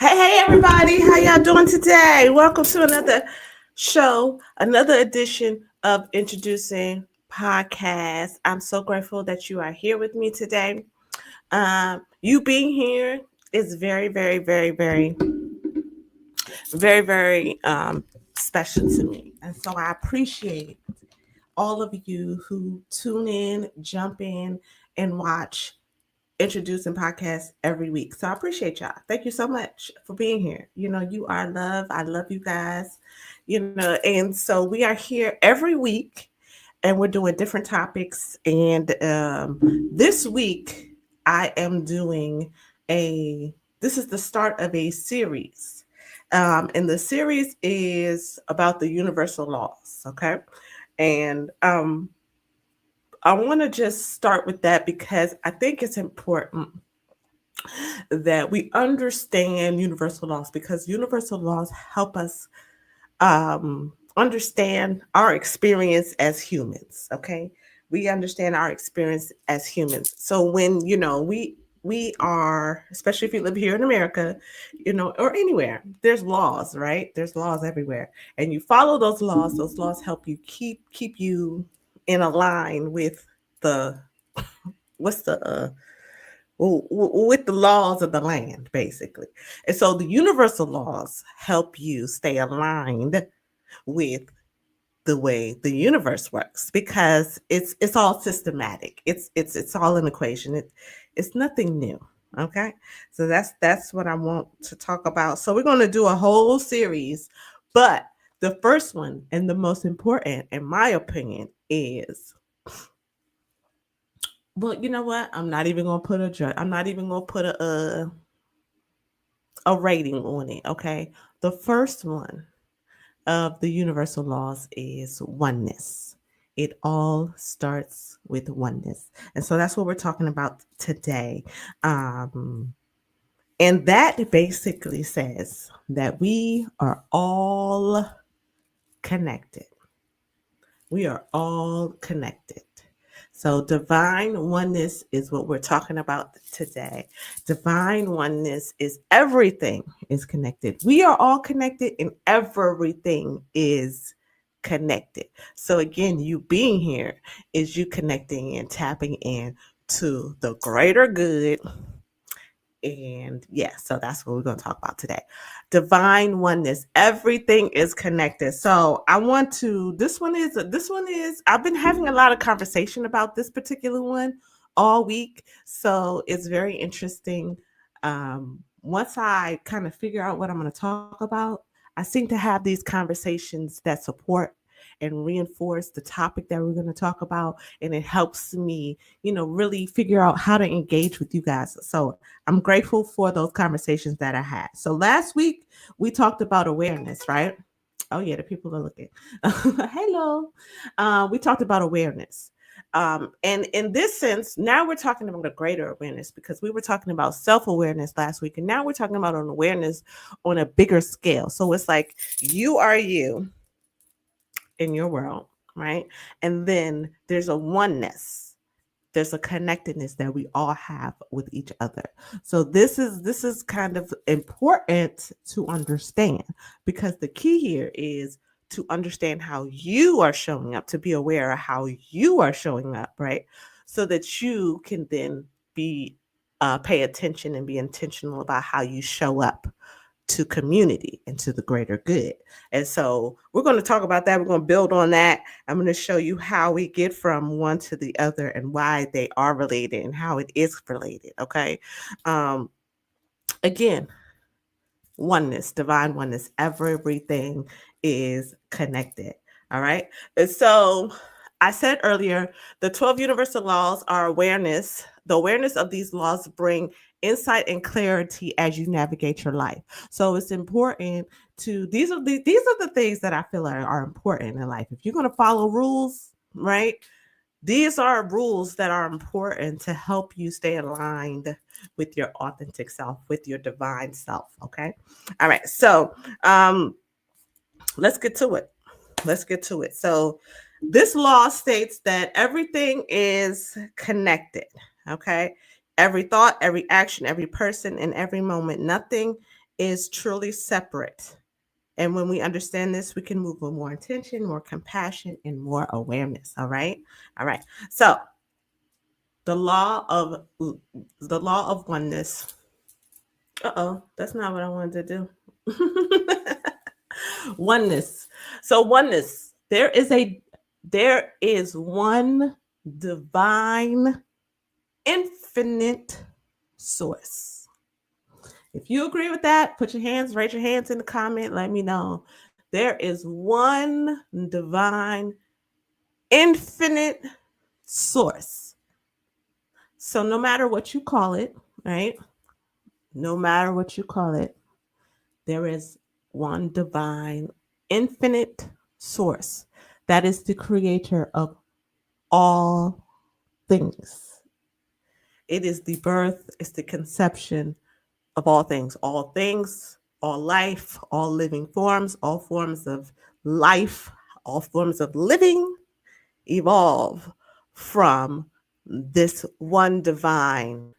Hey, everybody. How y'all doing today? Welcome to another show, another edition of Introducing Podcast. I'm so grateful that you are here with me today. You being here is very, very, very, very, very, very special to me. And so I appreciate all of you who tune in, jump in, and watch Introducing podcasts every week. So I appreciate y'all. Thank you so much for being here. You are love. I love you guys. And so we are here every week and we're doing different topics. And this week I am doing this is the start of a series. And the series is about the universal laws. Okay. And I want to just start with that because I think it's important that we understand universal laws because universal laws help us understand our experience as humans. Okay, we understand our experience as humans. So when we are, especially if you live here in America, or anywhere, there's laws, right? There's laws everywhere, and you follow those laws. Those laws help you keep you in a line with the what's the with the laws of the land, basically. And so the universal laws help you stay aligned with the way the universe works because it's all systematic. It's all an equation. It's nothing new. Okay, so that's what I want to talk about. So we're going to do a whole series, but the first one and the most important, in my opinion, is, well, you know what? I'm not even gonna put I'm not even gonna put a rating on it. Okay. The first one of the universal laws is oneness. It all starts with oneness, and so that's what we're talking about today. And that basically says that we are all connected. We are all connected. So, divine oneness is what we're talking about today. Divine oneness is everything is connected. We are all connected, and everything is connected. So, again, you being here is you connecting and tapping in to the greater good. And yeah, so that's what we're going to talk about today. Divine oneness. Everything is connected. So I want to, I've been having a lot of conversation about this particular one all week. So it's very interesting. Once I kind of figure out what I'm going to talk about, I seem to have these conversations that support and reinforce the topic that we're going to talk about. And it helps me, really figure out how to engage with you guys. So I'm grateful for those conversations that I had. So last week we talked about awareness, right? Oh yeah, the people are looking. Hello. We talked about awareness. And in this sense, now we're talking about a greater awareness because we were talking about self-awareness last week. And now we're talking about an awareness on a bigger scale. So it's like you are you in your world, right? And then there's a oneness. There's a connectedness that we all have with each other. So this is kind of important to understand because the key here is to understand how you are showing up, to be aware of how you are showing up, right? So that you can then be pay attention and be intentional about how you show up to community and to the greater good. And so we're going to talk about that. We're going to build on that. I'm going to show you how we get from one to the other and why they are related and how it is related. Okay. Um, Again, oneness, divine oneness, everything is connected. All right. And so I said earlier, the 12 universal laws are awareness. The awareness of these laws bring insight and clarity as you navigate your life. So it's important to these are the things that I feel are important in life. If you're going to follow rules, right? These are rules that are important to help you stay aligned with your authentic self, with your divine self. Okay. All right. So let's get to it. Let's get to it. So this law states that everything is connected. Okay. Every thought, every action, every person, and every moment, nothing is truly separate. And when we understand this, we can move with more intention, more compassion, and more awareness. All right. All right. So the law of oneness. That's not what I wanted to do. Oneness. So oneness. There is one divine infinite source. If you agree with that, raise your hands in the comment, let me know. There is one divine infinite source. So no matter what you call it, right? No matter what you call it, there is one divine infinite source that is the creator of all things. It is the birth, it's the conception of all things, all life, all living forms, all forms of life, all forms of living evolve from this one divine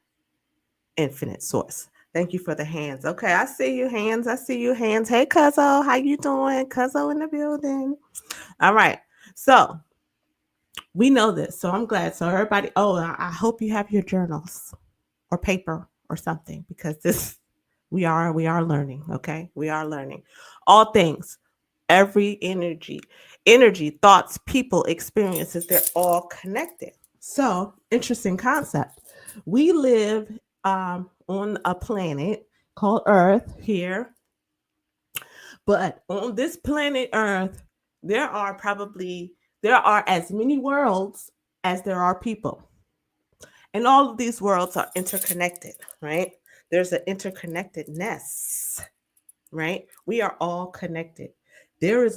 infinite source. Thank you for the hands. Okay, I see you hands. I see you hands. Hey, Cuzzo, how you doing? Cuzzo in the building. All right. So we know this. So I'm glad. So everybody, I hope you have your journals or paper or something, because this we are learning. Okay, we are learning all things, every energy, thoughts, people, experiences, they're all connected. So interesting concept. We live on a planet called Earth here, but on this planet Earth there are as many worlds as there are people. And all of these worlds are interconnected, right? There's an interconnectedness, right? We are all connected. There is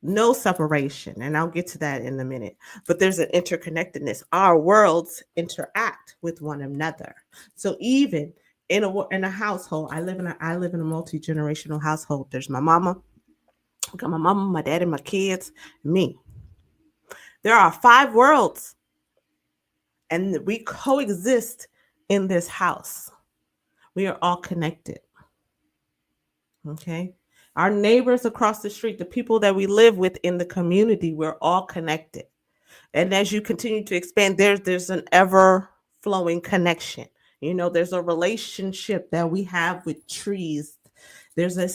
no separation, and I'll get to that in a minute. But there's an interconnectedness. Our worlds interact with one another. So even in a household, I live in a multi-generational household. There's my mama, I got my mama, my daddy, my kids, me. There are 5 worlds, and we coexist in this house. We are all connected. Okay. Our neighbors across the street, the people that we live with in the community, we're all connected. And as you continue to expand, there's an ever flowing connection. There's a relationship that we have with trees. There's a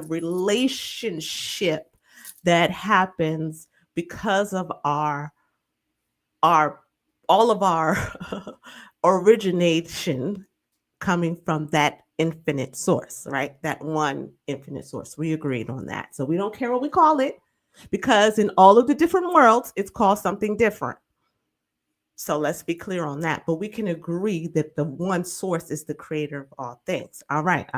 relationship that happens because of our all of our origination coming from that infinite source, right? That one infinite source. We agreed on that. So we don't care what we call it, because in all of the different worlds, it's called something different. So let's be clear on that. But we can agree that the one source is the creator of all things. All right.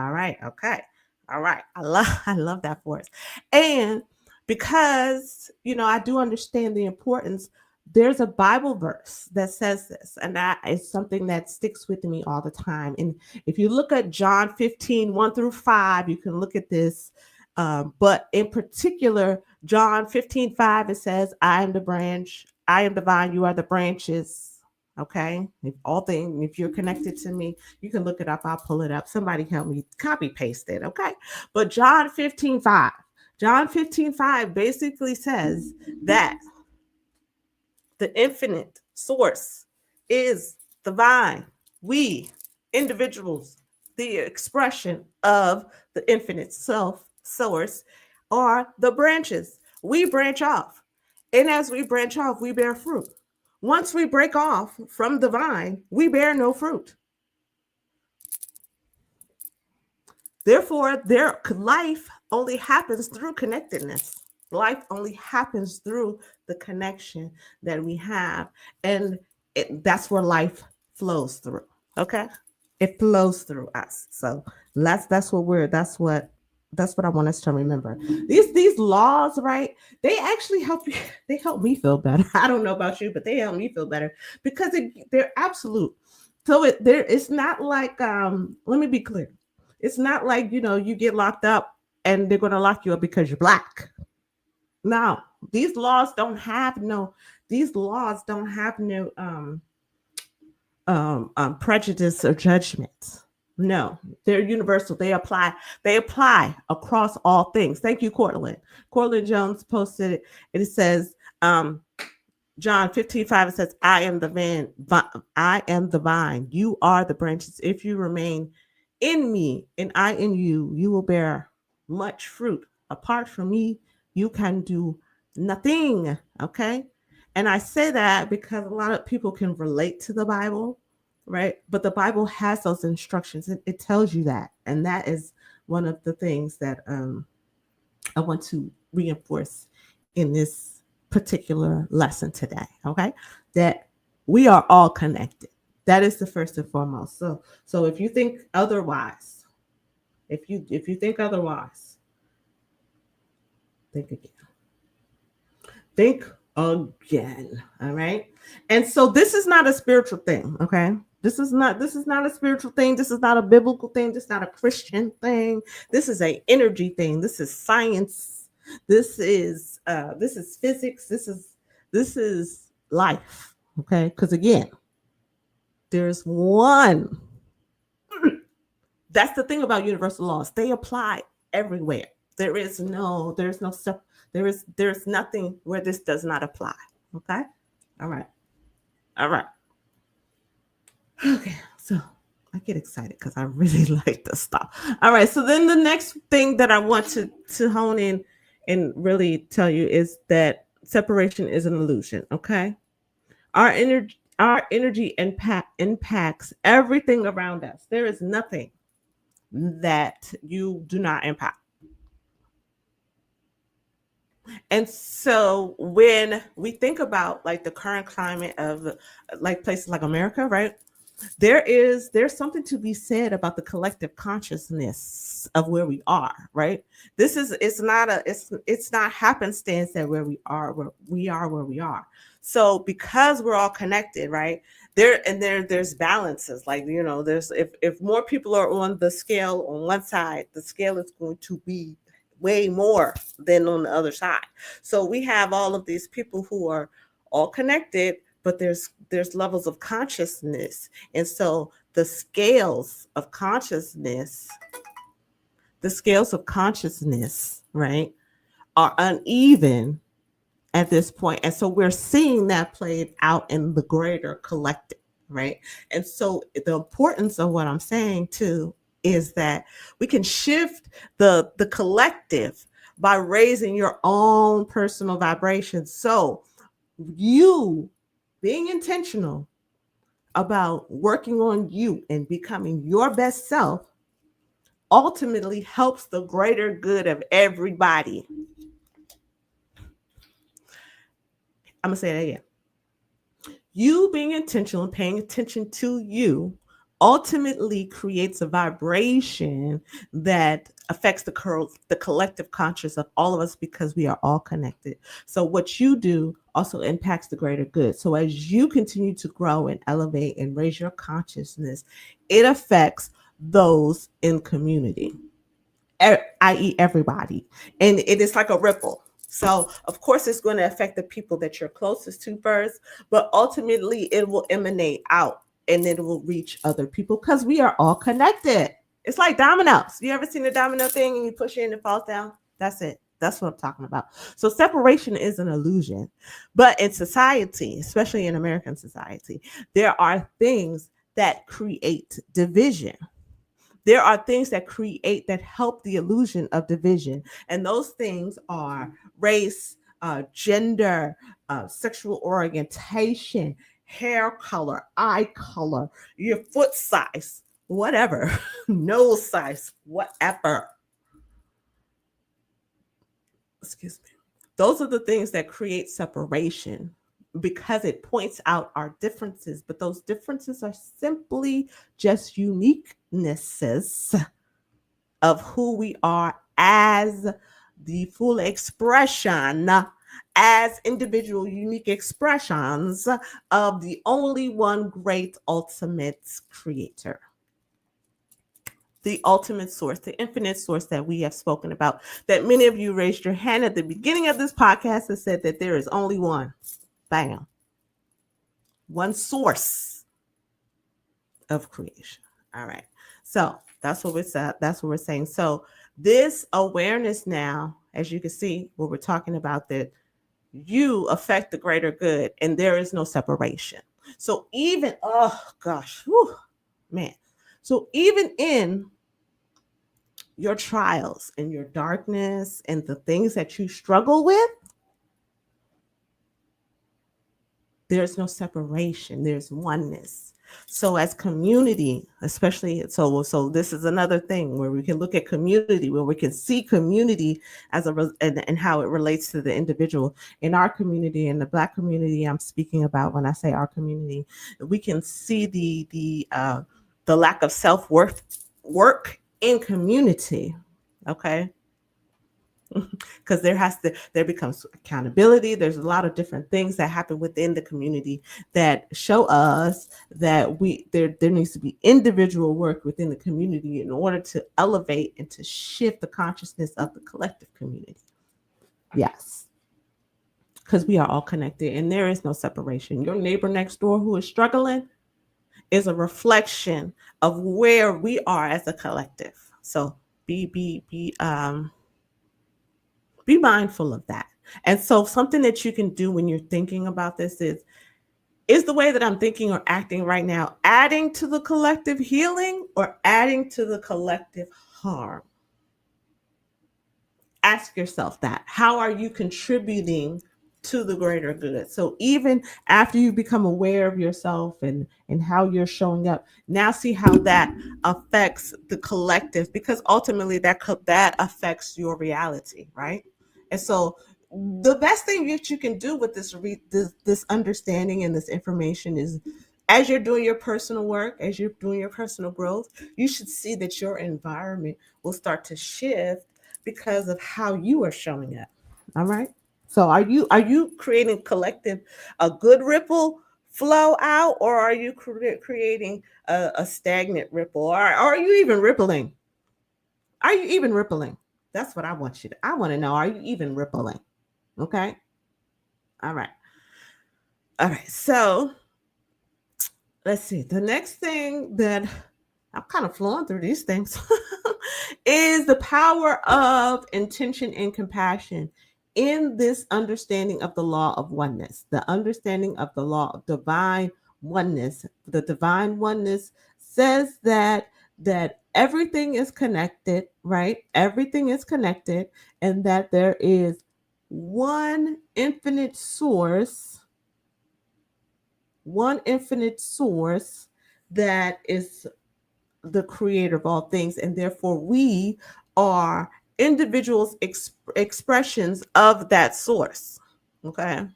Okay. All right. I love that for us. And because, I do understand the importance, there's a Bible verse that says this, and that is something that sticks with me all the time. And if you look at John 15, 1-5, you can look at this. But in particular, John 15:5, it says, I am the branch, I am the vine, you are the branches. Okay. If you're connected to me, you can look it up. I'll pull it up. Somebody help me copy paste it. Okay. But John 15:5 basically says that the infinite source is the vine. We, individuals, the expression of the infinite source, are the branches. We branch off. And as we branch off, we bear fruit. Once we break off from the vine, we bear no fruit. Therefore, life only happens through connectedness. Life only happens through the connection that we have. And that's where life flows through. Okay? It flows through us. So that's what I want us to remember. These laws, right? They actually help you. They help me feel better. I don't know about you, but they help me feel better because they're absolute. So it's not like let me be clear. It's not like you get locked up and they're going to lock you up because you're black. No, these laws don't have no prejudice or judgment. No, they're universal. They apply across all things. Thank you, Cortland. Cortland Jones posted it, and it says, John 15:5, it says, I am the vine. You are the branches. If you remain in me and I in you, you will bear much fruit. Apart from me, you can do nothing. Okay. And I say that because a lot of people can relate to the Bible, right? But the Bible has those instructions. It tells you that. And that is one of the things that I want to reinforce in this particular lesson today. Okay. That we are all connected. That is the first and foremost. So if you think otherwise, if you think otherwise, think again. Think again. All right. And so this is not a spiritual thing. Okay. This is not a spiritual thing. This is not a biblical thing. This is not a Christian thing. This is a energy thing. This is science. This is physics. This is life. Okay. Because again, there's one. That's the thing about universal laws. They apply everywhere. There's nothing where this does not apply. Okay. All right. Okay. So I get excited because I really like this stuff. All right. So then the next thing that I want to hone in and really tell you is that separation is an illusion. Okay. Our energy impacts everything around us. There is nothing that you do not impact. And so when we think about like the current climate of like places like America, right? There's something to be said about the collective consciousness of where we are, right? It's not happenstance that where we are. So because we're all connected, right? There's balances. Like, there's if more people are on the scale on one side, the scale is going to be way more than on the other side. So we have all of these people who are all connected, but there's levels of consciousness. And so the scales of consciousness, right, are uneven at this point. And so we're seeing that played out in the greater collective, right? And so the importance of what I'm saying too is that we can shift the collective by raising your own personal vibration. So you being intentional about working on you and becoming your best self ultimately helps the greater good of everybody. I'm going to say that again. You being intentional and paying attention to you ultimately creates a vibration that affects the collective conscious of all of us because we are all connected. So what you do also impacts the greater good. So as you continue to grow and elevate and raise your consciousness, it affects those in community, i.e. everybody. And it is like a ripple. So, of course, it's going to affect the people that you're closest to first, but ultimately it will emanate out and it will reach other people because we are all connected. It's like dominoes. You ever seen a domino thing and you push it and it falls down? That's it. That's what I'm talking about. So separation is an illusion. But in society, especially in American society, there are things that create division. There are things that help the illusion of division. And those things are race, gender, sexual orientation, hair color, eye color, your foot size, whatever, nose size, whatever. Excuse me. Those are the things that create separation because it points out our differences, but those differences are simply just uniquenesses of who we are as the full expression, as individual unique expressions of the only one great ultimate creator. The ultimate source, the infinite source that we have spoken about, that many of you raised your hand at the beginning of this podcast and said that there is only one. Bam. One source of creation. All right. So that's what we're saying. So this awareness now, as you can see, what we're talking about, that you affect the greater good and there is no separation. So even, oh gosh, whew, man. So even in your trials and your darkness and the things that you struggle with, there's no separation, there's oneness. So as community, especially, so this is another thing where we can look at community, where we can see community as and how it relates to the individual. In our community, in the Black community I'm speaking about, when I say our community, we can see the lack of self-worth work in community. Okay, because there becomes accountability. There's a lot of different things that happen within the community that show us that there needs to be individual work within the community in order to elevate and to shift the consciousness of the collective community. Yes, because we are all connected and there is no separation. Your neighbor next door who is struggling is a reflection of where we are as a collective. So be mindful of that. And so something that you can do when you're thinking about this is the way that I'm thinking or acting right now adding to the collective healing or adding to the collective harm? Ask yourself that. How are you contributing to the greater good? So even after you become aware of yourself and how you're showing up, now see how that affects the collective, because ultimately that affects your reality, right? And so the best thing that you can do with this understanding and this information is, as you're doing your personal work, as you're doing your personal growth, you should see that your environment will start to shift because of how you are showing up. All right. So are you creating collective a good ripple flow out, or are you creating a stagnant ripple, or are you even rippling? Are you even rippling? That's what I want to know. Are you even rippling? Okay. All right. All right. So let's see. The next thing that I'm kind of flowing through these things is the power of intention and compassion in this understanding of the law of oneness, the understanding of the law of divine oneness. The divine oneness says that everything is connected, right? Everything is connected, and that there is one infinite source that is the creator of all things, and therefore we are individuals expressions of that source. Okay,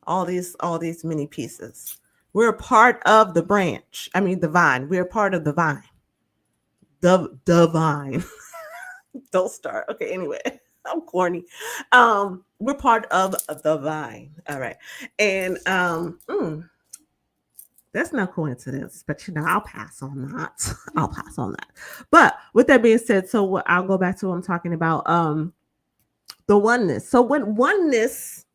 all these many pieces, we're a part of the branch, I mean the vine, we're a part of the vine, the vine. Don't start. Okay, anyway, I'm corny. We're part of the vine. All right. And that's no coincidence, but I'll pass on that. I'll pass on that. But with that being said, so I'll go back to what I'm talking about. The oneness. So when oneness,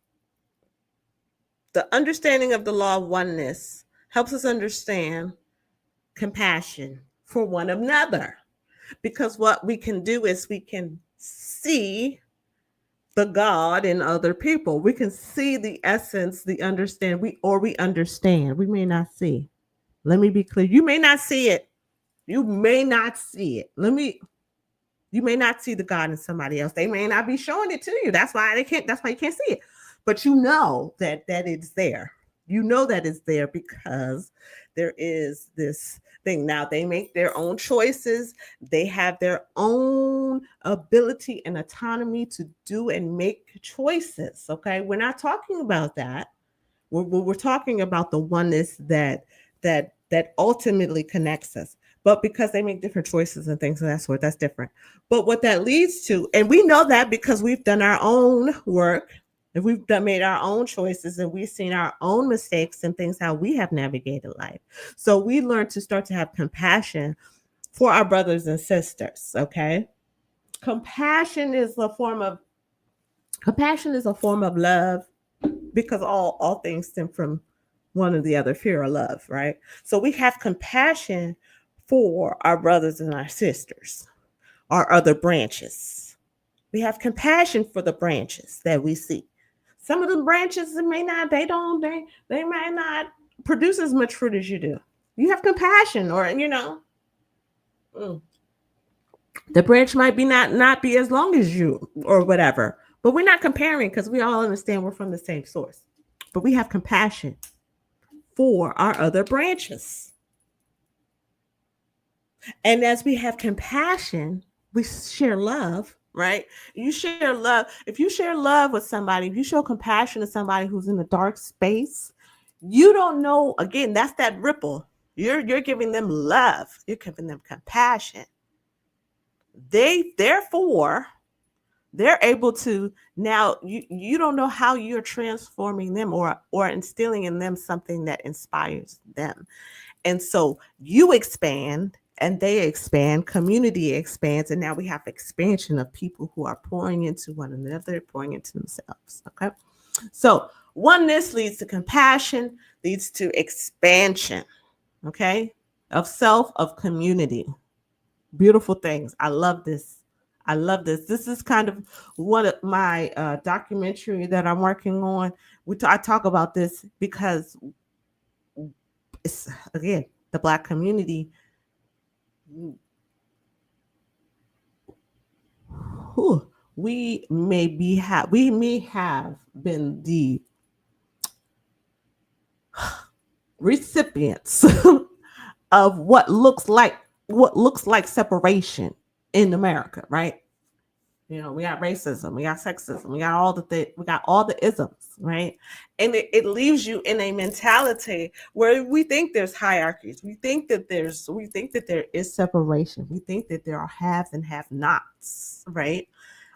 the understanding of the law of oneness helps us understand compassion for one another. Because what we can do is we can see the God in other people. We can see the essence, the understand. We understand. We may not see. Let me be clear. You may not see it. You may not see it. You may not see the God in somebody else. They may not be showing it to you. That's why you can't see it. But you know that it's there. You know that it's there because there is this thing. Now they make their own choices. They have their own ability and autonomy to do and make choices. Okay. We're not talking about that. We're talking about the oneness that ultimately connects us. But because they make different choices and things of that sort, that's different. But what that leads to, and we know that because we've done our own work, and made our own choices, and we've seen our own mistakes and things, how we have navigated life. So we learn to start to have compassion for our brothers and sisters. Okay, compassion is a form of love, because all things stem from one or the other, fear or love, right? So we have compassion for our brothers and our sisters, our other branches. We have compassion for the branches that we see. Some of the branches they might not produce as much fruit as you do. You have compassion, or mm, the branch might be not be as long as you or whatever. But we're not comparing because we all understand we're from the same source. But we have compassion for our other branches. And as we have compassion, we share love, right? You share love. If you share love with somebody, if you show compassion to somebody who's in a dark space, you don't know, again, that's that ripple. You're giving them love. You're giving them compassion. Therefore, they're able to now you don't know how you're transforming them or instilling in them something that inspires them. And so you expand and they expand, community expands, and now we have expansion of people who are pouring into one another, pouring into themselves. Okay. So oneness leads to compassion, leads to expansion, okay, of self, of community. Beautiful things. I love this. I love this. This is kind of one of my documentary that I'm working on. I talk about this because it's, again, the Black community. We may have been the recipients of what looks like separation in America, right? We got racism, we got sexism, we got all the isms, right? And it leaves you in a mentality where we think there's hierarchies. We think that there is separation. We think that there are haves and have-nots, right?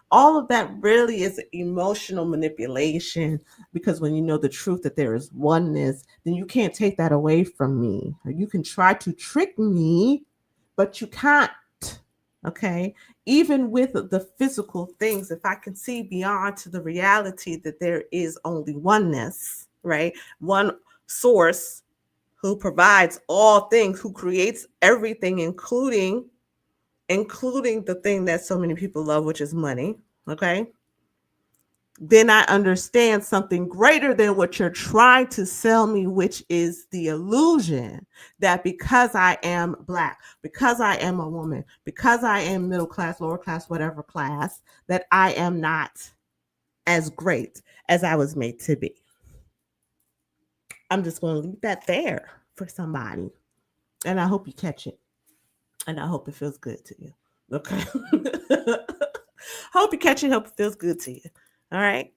All of that really is emotional manipulation, because when you know the truth that there is oneness, then you can't take that away from me. You can try to trick me, but you can't. Okay. Even with the physical things, if I can see beyond to the reality that there is only oneness, right? One source who provides all things, who creates everything, including the thing that so many people love, which is money. Okay. Then I understand something greater than what you're trying to sell me, which is the illusion that because I am Black, because I am a woman, because I am middle class, lower class, whatever class, that I am not as great as I was made to be. I'm just going to leave that there for somebody. And I hope you catch it. And I hope it feels good to you. Okay. Hope you catch it. Hope it feels good to you. All right.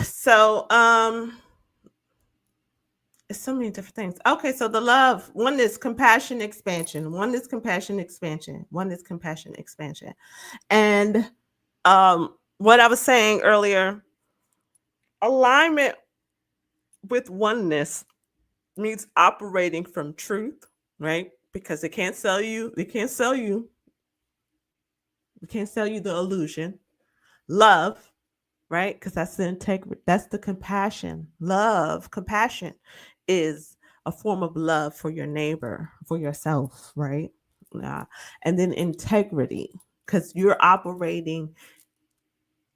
So, it's so many different things. Okay, so the love, oneness, compassion, expansion. Oneness, compassion, expansion. Oneness, compassion, expansion. And what I was saying earlier, alignment with oneness means operating from truth, right? Because they can't sell you. They can't sell you the illusion. Love, right? Because that's the integrity, that's the compassion. Love, compassion is a form of love for your neighbor, for yourself, right? And then integrity, because you're operating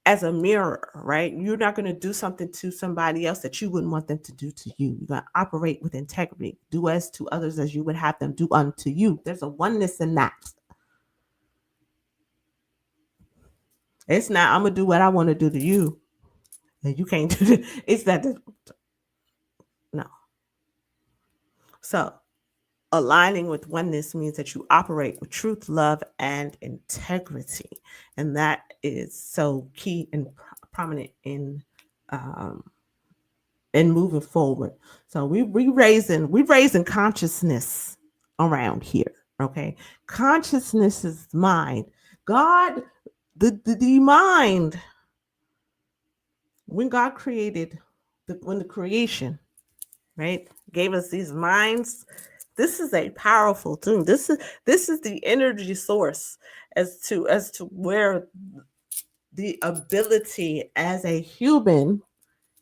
as a mirror, right? You're not going to do something to somebody else that you wouldn't want them to do to you. You're going to operate with integrity. Do as to others as you would have them do unto you. There's a oneness in that. It's not, I'm going to do what I want to do to you, and you can't do it. It's that. No. So aligning with oneness means that you operate with truth, love, and integrity. And that is so key and prominent in moving forward. So we raising consciousness around here. Okay. Consciousness is mind. God, the mind. When God created, when the creation, right, gave us these minds, this is a powerful thing. This is the energy source as to where the ability as a human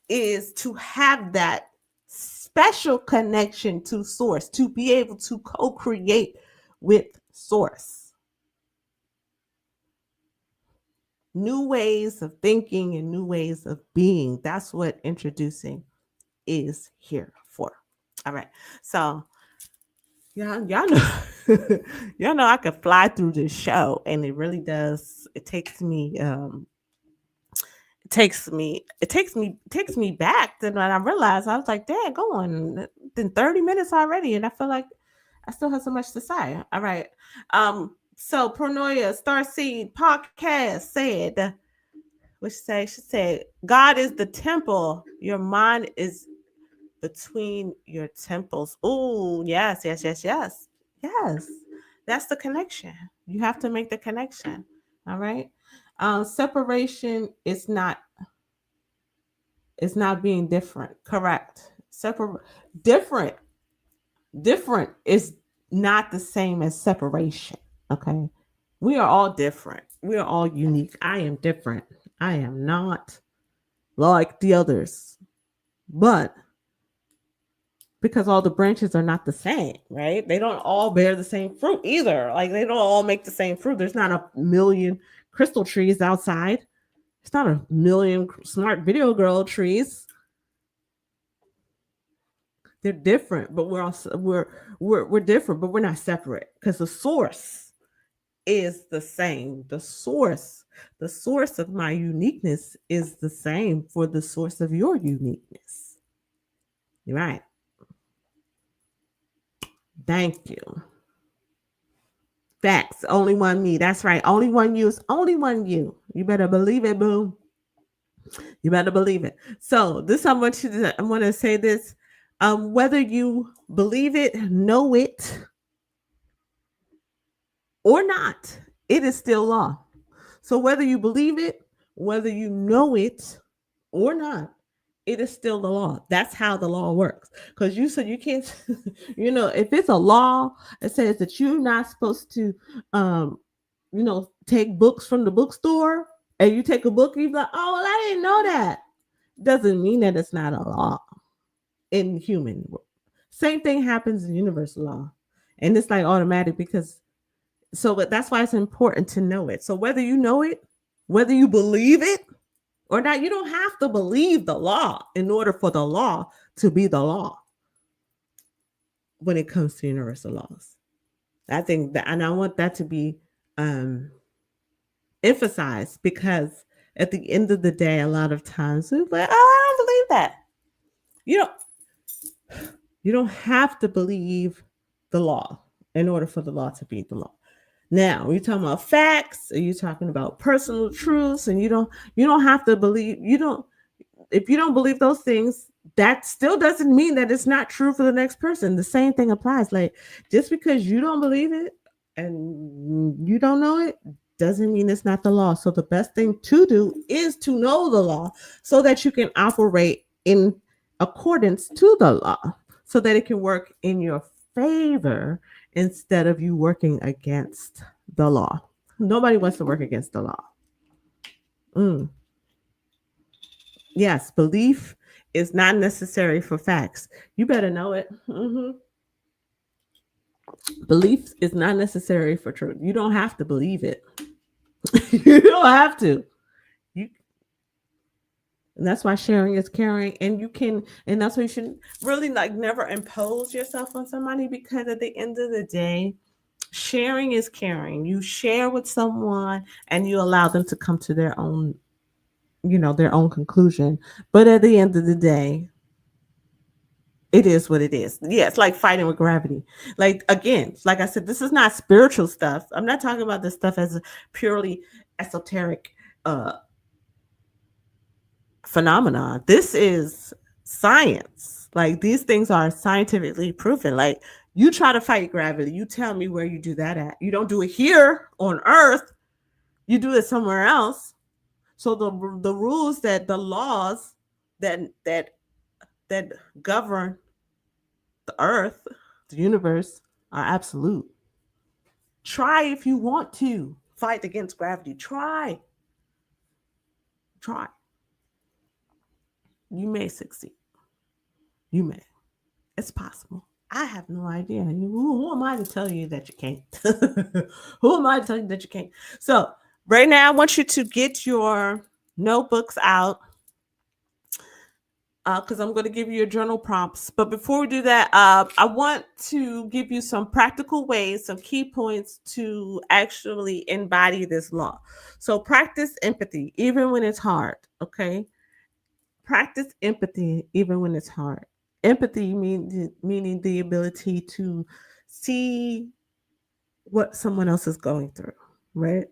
is to have that special connection to source, to be able to co-create with source. New ways of thinking and new ways of being. That's what introducing is here for. All right. So y'all know y'all know I could fly through this show, and it really does. It takes me back. Then when I realized, I was like, dang, going in 30 minutes already, and I feel like I still have so much to say. All right. So Pronoia Starseed Podcast said, she said, God is the temple. Your mind is between your temples. Oh, yes, yes, yes, yes. Yes. That's the connection. You have to make the connection. All right. Separation is not being different. Correct. Different. Different is not the same as separation. Okay. We are all different. We are all unique. I am different. I am not like the others. But because all the branches are not the same, right? They don't all bear the same fruit either. Like they don't all make the same fruit. There's not a million crystal trees outside. It's not a million smart video girl trees. They're different, but we're also we're different, but we're not separate because the source is the same. The source of my uniqueness is the same for the source of your uniqueness. You're right. Thank you. Facts. Only one me. That's right. Only one you. Only one you. You better believe it, boo. You better believe it. So this, I want to say this. Whether you believe it, know it, or not, it is still law. So whether you believe it, whether you know it or not, it is still the law. That's how the law works. Because you said you can't, if it's a law that says that you're not supposed to, take books from the bookstore, and you take a book and you're like, oh, well, I didn't know that. Doesn't mean that it's not a law in human world. Same thing happens in universal law. And it's like automatic but that's why it's important to know it. So whether you know it, whether you believe it or not, you don't have to believe the law in order for the law to be the law when it comes to universal laws. I think that, and I want that to be emphasized, because at the end of the day, a lot of times we're like, oh, I don't believe that. You don't have to believe the law in order for the law to be the law. Now, are you talking about facts? Are you talking about personal truths? And you don't have to believe, if you don't believe those things, that still doesn't mean that it's not true for the next person. The same thing applies. Like, just because you don't believe it and you don't know it doesn't mean it's not the law. So the best thing to do is to know the law so that you can operate in accordance to the law, so that it can work in your favor instead of you working against the law. Nobody wants to work against the law. Yes, belief is not necessary for facts. You better know it. Belief is not necessary for truth. You don't have to believe it. You don't have to. And that's why sharing is caring. And that's why you should really never impose yourself on somebody, because at the end of the day, sharing is caring. You share with someone and you allow them to come to their own conclusion. But at the end of the day, it is what it is. Yeah, it's like fighting with gravity. Like, again, like I said, this is not spiritual stuff. I'm not talking about this stuff as a purely esoteric phenomenon. This is science. Like, these things are scientifically proven. Like, you try to fight gravity, you tell me where you do that at. You don't do it here on Earth. You do it somewhere else. So the rules, the laws that govern the Earth, the universe, are absolute. Try if you want to fight against gravity. Try. You may succeed. You may. It's possible. I have no idea. Who am I to tell you that you can't? Who am I to tell you that you can't? So, right now, I want you to get your notebooks out because I'm going to give you your journal prompts. But before we do that, I want to give you some practical ways, some key points to actually embody this law. So, practice empathy, even when it's hard, okay? Practice empathy, even when it's hard. Empathy meaning the ability to see what someone else is going through, right?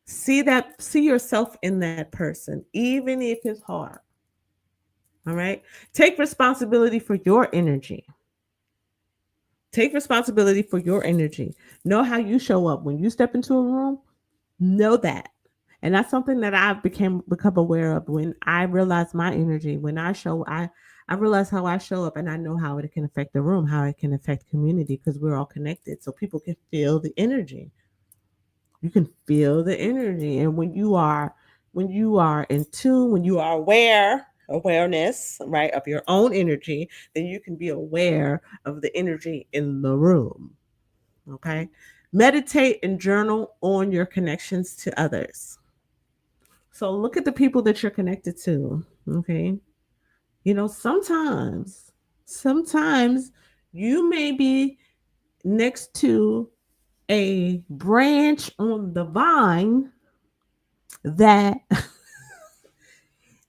See yourself in that person, even if it's hard. All right. Take responsibility for your energy. Take responsibility for your energy. Know how you show up when you step into a room. Know that. And that's something that I've become aware of when I realize my energy. When I realize how I show up and I know how it can affect the room, how it can affect community because we're all connected. So people can feel the energy. You can feel the energy. And when you are in tune, when you are awareness, right, of your own energy, then you can be aware of the energy in the room. Okay. Meditate and journal on your connections to others. So look at the people that you're connected to. Okay. Sometimes you may be next to a branch on the vine that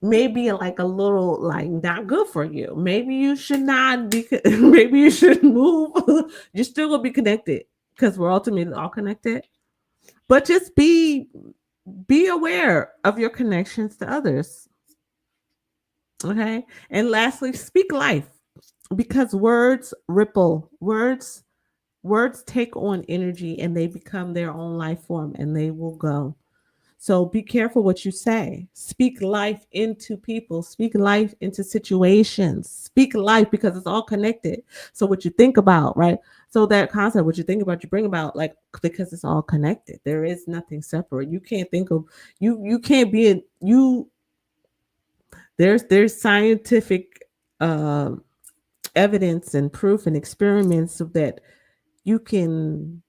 may be like a little like not good for you. Maybe you should not be, maybe you should move. You're still gonna be connected because we're ultimately all connected. But just be aware of your connections to others. Okay. And lastly, speak life because words ripple. Words take on energy and they become their own life form and they will go. So be careful what you say. Speak life into people, speak life into situations, speak life because it's all connected. So what you think about, right? So that concept, what you think about, you bring about, like, because it's all connected. There is nothing separate. You can't think of you can't be in you there's scientific uh, evidence and proof and experiments so that you can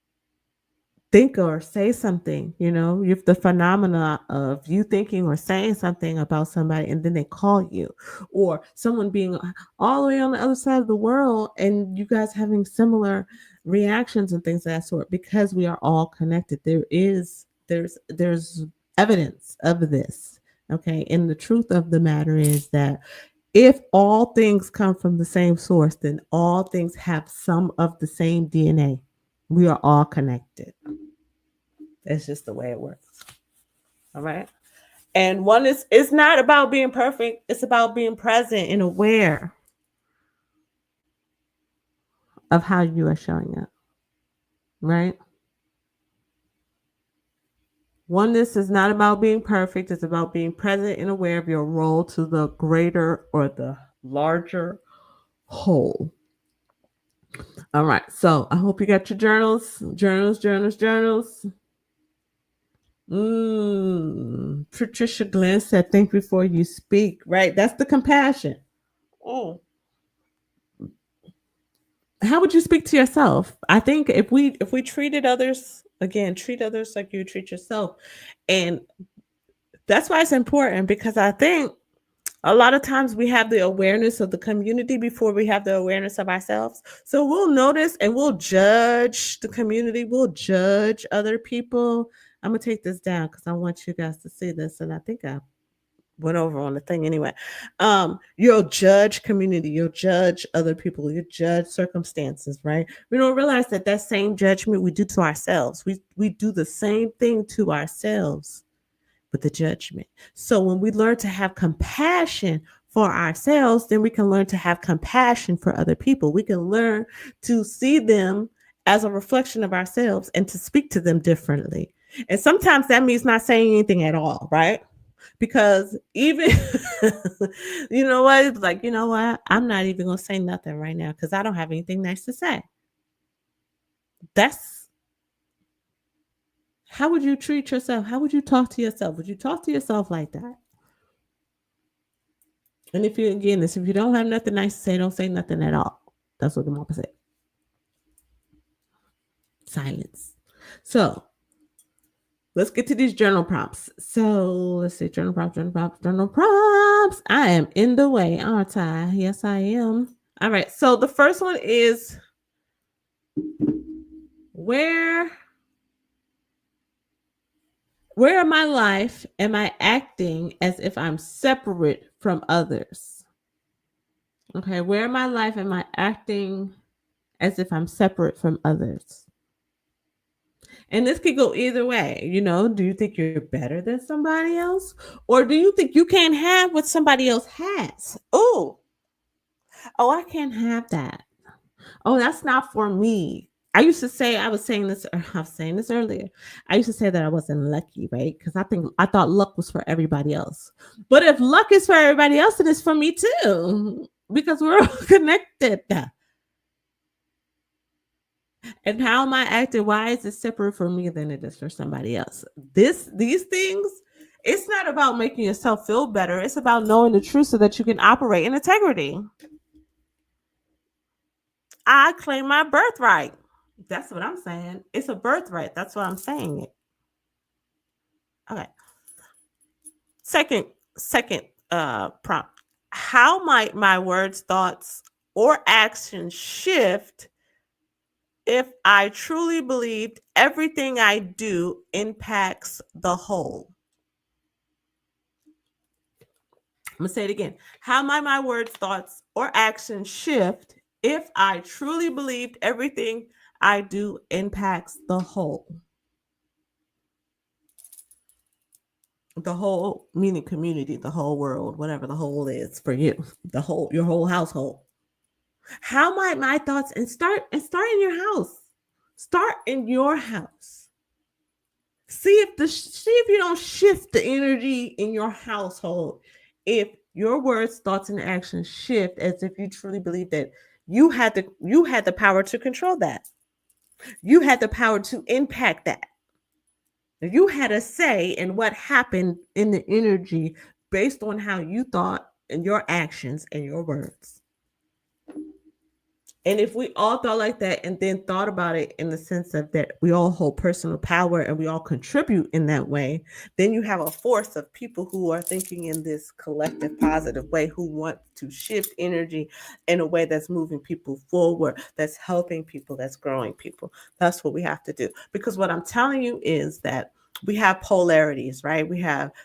think or say something, you have the phenomena of you thinking or saying something about somebody and then they call you, or someone being all the way on the other side of the world and you guys having similar reactions and things of that sort because we are all connected. There's evidence of this. Okay. And the truth of the matter is that if all things come from the same source, then all things have some of the same DNA. We are all connected. That's just the way it works. All right. And one is it's not about being perfect, it's about being present and aware of how you are showing up. Right? Oneness is not about being perfect, it's about being present and aware of your role to the greater or the larger whole. All right. So I hope you got your journals. Patricia Glenn said, think before you speak. Right. That's the compassion. Oh. How would you speak to yourself? I think if we treated others again, treat others like you treat yourself. And that's why it's important because I think a lot of times we have the awareness of the community before we have the awareness of ourselves. So we'll notice and we'll judge the community, we'll judge other people. I'm gonna take this down because I want you guys to see this. And I think I went over on the thing anyway. You'll judge community, you'll judge other people, you judge circumstances, right? We don't realize that same judgment we do to ourselves. We do the same thing to ourselves with the judgment. So when we learn to have compassion for ourselves, then we can learn to have compassion for other people. We can learn to see them as a reflection of ourselves and to speak to them differently. And sometimes that means not saying anything at all, right? Because even you know what, it's like, you know what, I'm not even gonna say nothing right now because I don't have anything nice to say. That's how would you treat yourself? How would you talk to yourself? Would you talk to yourself like that? And if you don't have nothing nice to say, don't say nothing at all. That's what the mama said. Silence. So let's get to these journal prompts. So let's see, journal prompts. I am in the way, aren't I? Yes, I am. All right. So the first one is where in my life am I acting as if I'm separate from others? Okay, where in my life am I acting as if I'm separate from others? And this could go either way. Do you think you're better than somebody else? Or do you think you can't have what somebody else has? Oh, I can't have that. Oh, that's not for me. I used to say, I was saying this earlier. I used to say that I wasn't lucky, right? Because I thought luck was for everybody else. But if luck is for everybody else, then it's for me too. Because we're all connected. And how am I acting? Why is it separate for me than it is for somebody else? These things, it's not about making yourself feel better. It's about knowing the truth so that you can operate in integrity. I claim my birthright. That's what I'm saying. It's a birthright. That's what I'm saying. Okay. Second prompt. How might my words, thoughts, or actions shift if I truly believed everything I do impacts the whole? I'm going to say it again. How might my words, thoughts, or actions shift if I truly believed everything I do impacts the whole? The whole meaning community, the whole world, whatever the whole is for you, your whole household. How might my thoughts start in your house? Start in your house. See if you don't shift the energy in your household. If your words, thoughts, and actions shift as if you truly believe that you had the power to control that. You had the power to impact that. You had a say in what happened in the energy based on how you thought and your actions and your words. And if we all thought like that and then thought about it in the sense of that we all hold personal power and we all contribute in that way, then you have a force of people who are thinking in this collective positive way, who want to shift energy in a way that's moving people forward, that's helping people, that's growing people. That's what we have to do. Because what I'm telling you is that we have polarities, right?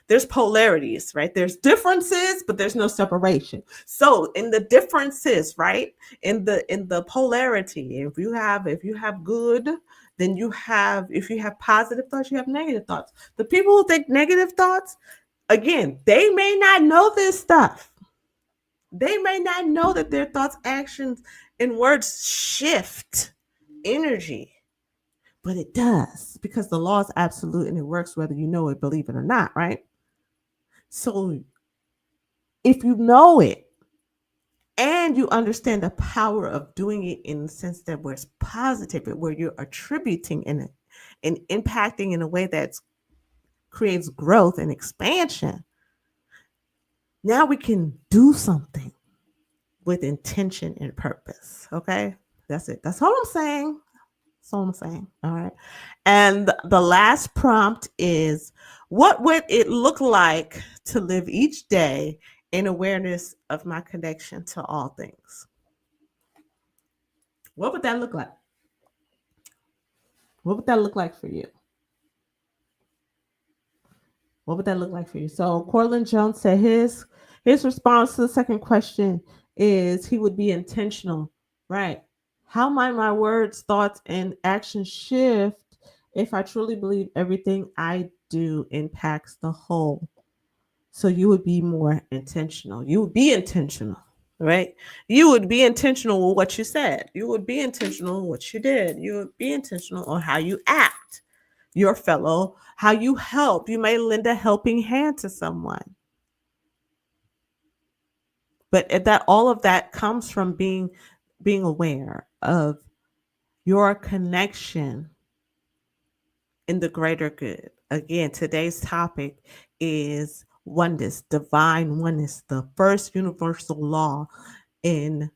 There's polarities, right? There's differences, but there's no separation. So in the differences, right? In the polarity, if you have good, then if you have positive thoughts, you have negative thoughts. The people who think negative thoughts, again, they may not know this stuff. They may not know that their thoughts, actions, and words shift energy. But it does, because the law is absolute and it works whether you know it, believe it or not, right? So if you know it and you understand the power of doing it in the sense that where it's positive, where you're attributing in it and impacting in a way that creates growth and expansion, now we can do something with intention and purpose. Okay? That's it. That's all I'm saying. All right. And the last prompt is, what would it look like to live each day in awareness of my connection to all things? What would that look like? What would that look like for you? What would that look like for you? So Cortland Jones said his response to the second question is he would be intentional, right? How might my words, thoughts, and actions shift if I truly believe everything I do impacts the whole? So you would be more intentional. You would be intentional, right? You would be intentional with what you said. You would be intentional with what you did. You would be intentional on how you act. Your fellow, how you help. You may lend a helping hand to someone. But that all of that comes from being aware of your connection in the greater good. Again, today's topic is oneness, divine oneness, the first universal law in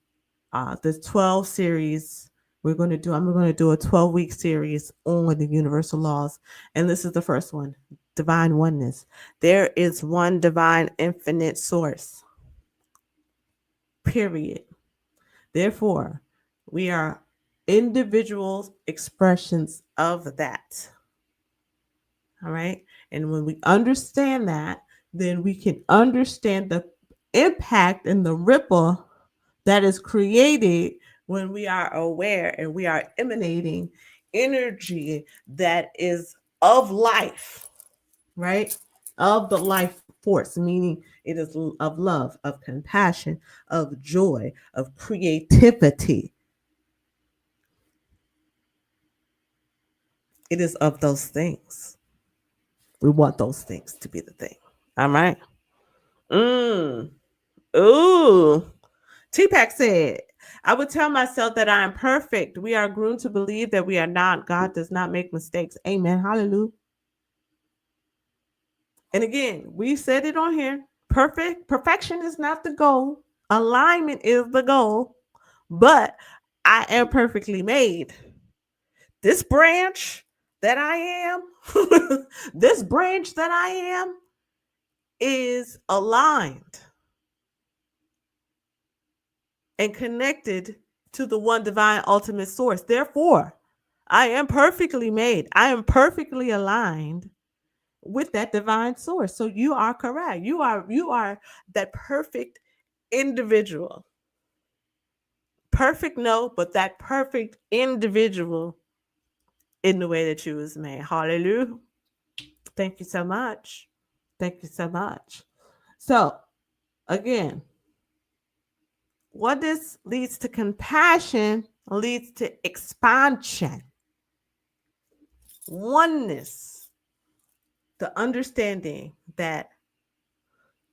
This 12 series I'm going to do a 12-week series on the universal laws. And this is the first one, divine oneness. There is one divine infinite source, period. Therefore, we are individual expressions of that. All right. And when we understand that, then we can understand the impact and the ripple that is created when we are aware and we are emanating energy that is of life, right? Of the life force, meaning it is of love, of compassion, of joy, of creativity. It is of those things. We want those things to be the thing. All right. Ooh. T-Pack said, I would tell myself that I am perfect. We are groomed to believe that we are not. God does not make mistakes. Amen. Hallelujah. And again, we said it on here. Perfection is not the goal. Alignment is the goal. But I am perfectly made. This branch that I am, this branch that I am is aligned and connected to the one divine ultimate source. Therefore, I am perfectly made. I am perfectly aligned with that divine source. So you are correct. You are that perfect individual. Perfect, no, but that perfect individual in the way that you was made. Hallelujah. Thank you so much. Thank you so much. So again, what this leads to compassion leads to expansion, oneness, the understanding that,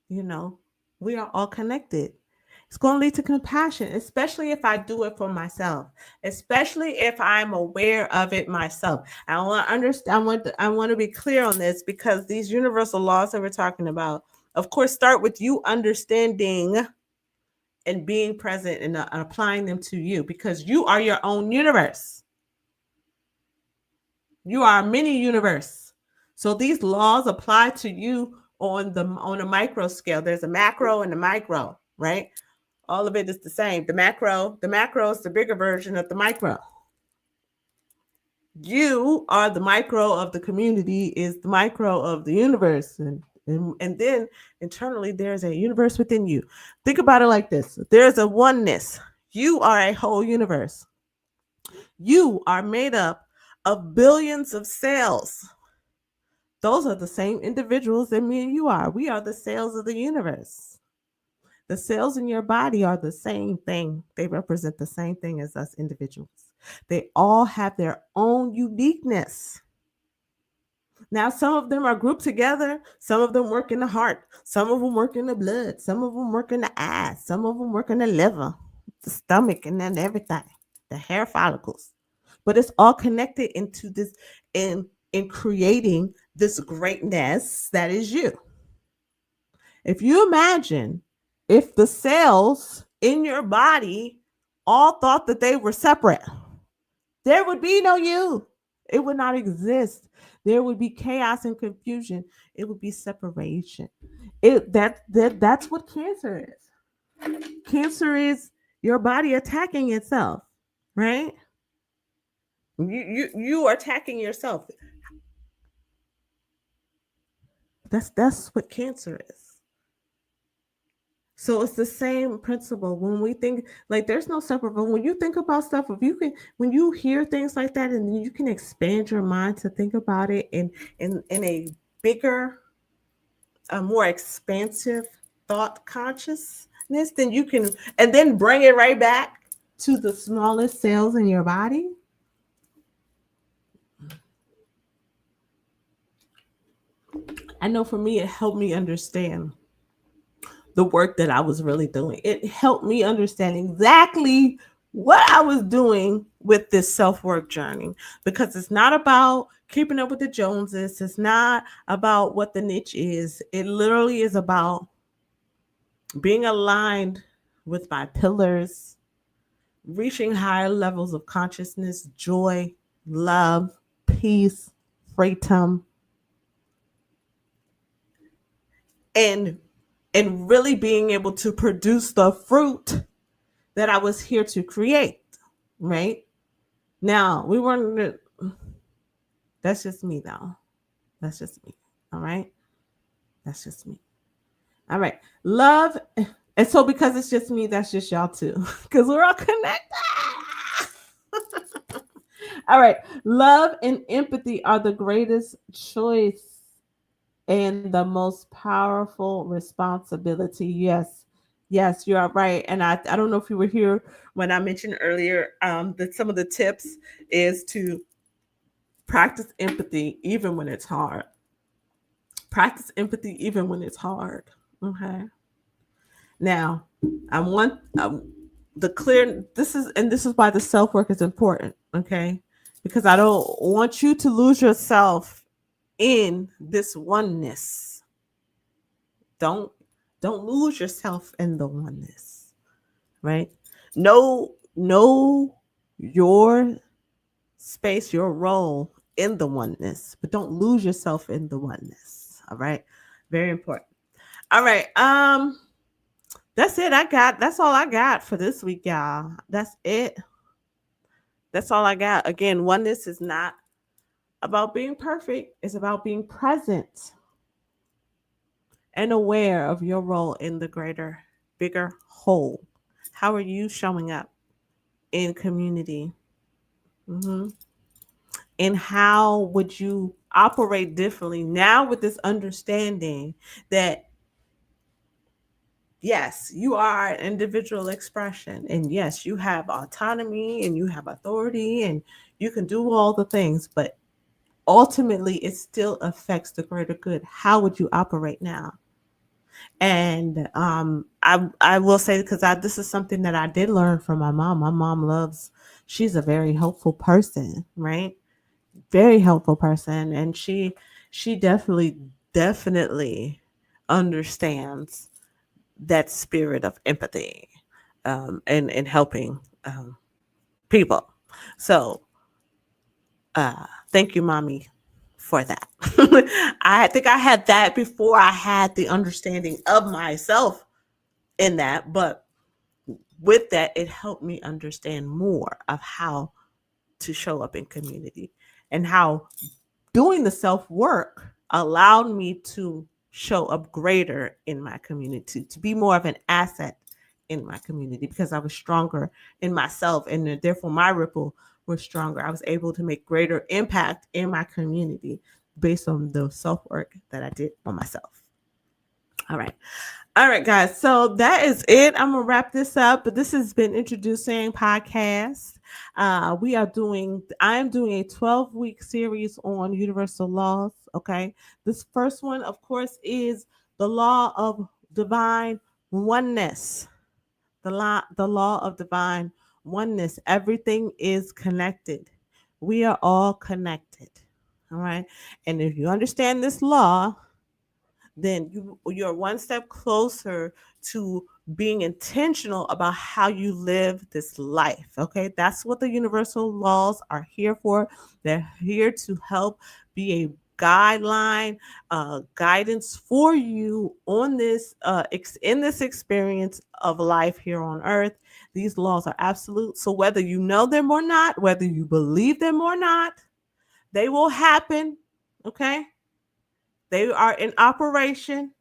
you know, we are all connected. It's going to lead to compassion, especially if I do it for myself, especially if I'm aware of it myself. I want to understand. I want to be clear on this, because these universal laws that we're talking about, of course, start with you understanding and being present and applying them to you, because you are your own universe. You are a mini universe. So these laws apply to you on a micro scale. There's a macro and a micro, right? All of it is the same. The macro is the bigger version of the micro. You are the micro of the community, is the micro of the universe. And then internally, there's a universe within you. Think about it like this. There's a oneness. You are a whole universe. You are made up of billions of cells. Those are the same individuals that me and you are. We are the cells of the universe. The cells in your body are the same thing. They represent the same thing as us individuals. They all have their own uniqueness. Now, some of them are grouped together. Some of them work in the heart. Some of them work in the blood. Some of them work in the eyes. Some of them work in the liver, the stomach, and then everything, the hair follicles. But it's all connected into this in creating this greatness that is you. If you imagine if the cells in your body all thought that they were separate, there would be no you. It would not exist. There would be chaos and confusion. It would be separation. That's what cancer is. Cancer is your body attacking itself, right? You are attacking yourself. That's what cancer is. So it's the same principle when we think, like, there's no separate. But when you think about stuff, when you hear things like that, and you can expand your mind to think about it in a bigger, a more expansive thought consciousness, then you can, and then bring it right back to the smallest cells in your body. I know for me, it helped me understand the work that I was really doing. It helped me understand exactly what I was doing with this self-work journey, because it's not about keeping up with the Joneses. It's not about what the niche is. It literally is about being aligned with my pillars, reaching higher levels of consciousness, joy, love, peace, freedom, and really being able to produce the fruit that I was here to create, right? Now, we weren't, that's just me though. That's just me. All right. That's just me. All right. Love. And so because it's just me, that's just y'all too. Because we're all connected. All right. Love and empathy are the greatest choice and the most powerful responsibility. Yes. Yes, you are right. And I don't know if you were here when I mentioned earlier that some of the tips is to practice empathy even when it's hard. Practice empathy even when it's hard. Okay. Now, I want the clear. This is why the self work is important. Okay, because I don't want you to lose yourself in this oneness. Don't don't lose yourself in the oneness. Right? Know your space, your role in the oneness, but don't lose yourself in the oneness. All right, very important. All right. That's it. That's all I got for this week, y'all. That's it. That's all I got. Again, oneness is not about being perfect. It's about being present and aware of your role in the greater, bigger whole. How are you showing up in community? Mm-hmm. And how would you operate differently now with this understanding that yes, you are an individual expression. And yes, you have autonomy and you have authority and you can do all the things, but ultimately it still affects the greater good. How would you operate now? And I will say because this is something that I did learn from my mom. My mom loves. She's a very helpful person, right? Very helpful person, and she definitely understands that spirit of empathy and helping people. So thank you, mommy, for that. I think I had that before I had the understanding of myself in that, but with that, it helped me understand more of how to show up in community and how doing the self work allowed me to show up greater in my community, to be more of an asset in my community because I was stronger in myself and therefore my ripple was stronger. I was able to make greater impact in my community based on the self work that I did on myself. All right. All right, guys. So that is it. I'm gonna wrap this up. But this has been Introducing Podcast. I am doing a 12-week series on universal laws. Okay. This first one, of course, is the law of divine oneness. The law of divine oneness. Everything is connected. We are all connected. All right. And if you understand this law, then you're one step closer to being intentional about how you live this life. Okay, that's what the universal laws are here for. They're here to help be a guideline, guidance for you on this in this experience of life here on earth. These laws are absolute, so whether you know them or not, whether you believe them or not, they will happen. Okay, they are in operation.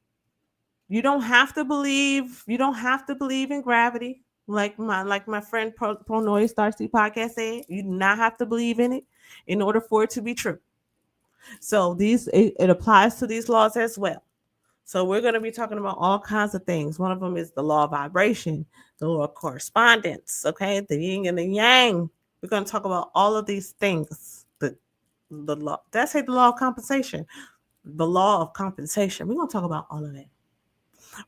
You don't have to believe. You don't have to believe in gravity, like my friend Pro Noise Darcy podcast said. You do not have to believe in it in order for it to be true. So it applies to these laws as well. So we're going to be talking about all kinds of things. One of them is the law of vibration, the law of correspondence. Okay, the yin and the yang. We're going to talk about all of these things. The law. That's the law of compensation. The law of compensation. We're going to talk about all of it.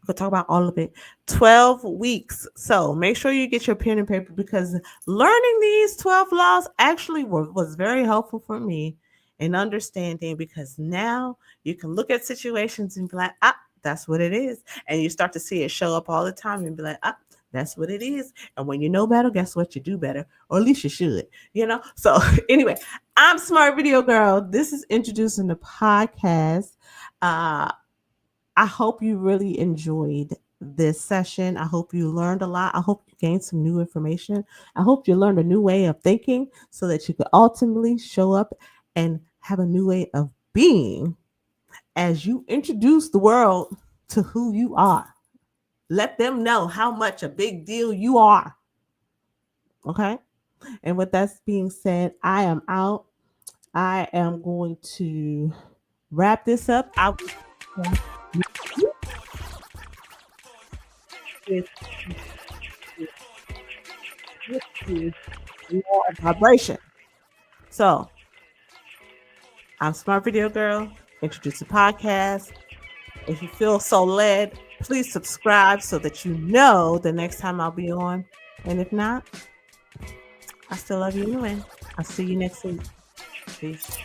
We'll talk about all of it. 12 weeks. So make sure you get your pen and paper because learning these 12 laws actually was very helpful for me in understanding because now you can look at situations and be like, that's what it is. And you start to see it show up all the time and be like, That's what it is. And when you know better, guess what? You do better, or at least you should, So, anyway, I'm Smart Video Girl. This is Introducing the Podcast. I hope you really enjoyed this session. I hope you learned a lot. I hope you gained some new information. I hope you learned a new way of thinking so that you could ultimately show up and have a new way of being as you introduce the world to who you are. Let them know how much a big deal you are. Okay? And with that being said, I am out. I am going to wrap this up. I law of vibration. So I'm Smart Video Girl. Introduce the podcast. If you feel so led, please subscribe so that you know the next time I'll be on. And if not, I still love you anyway. I'll see you next week. Peace.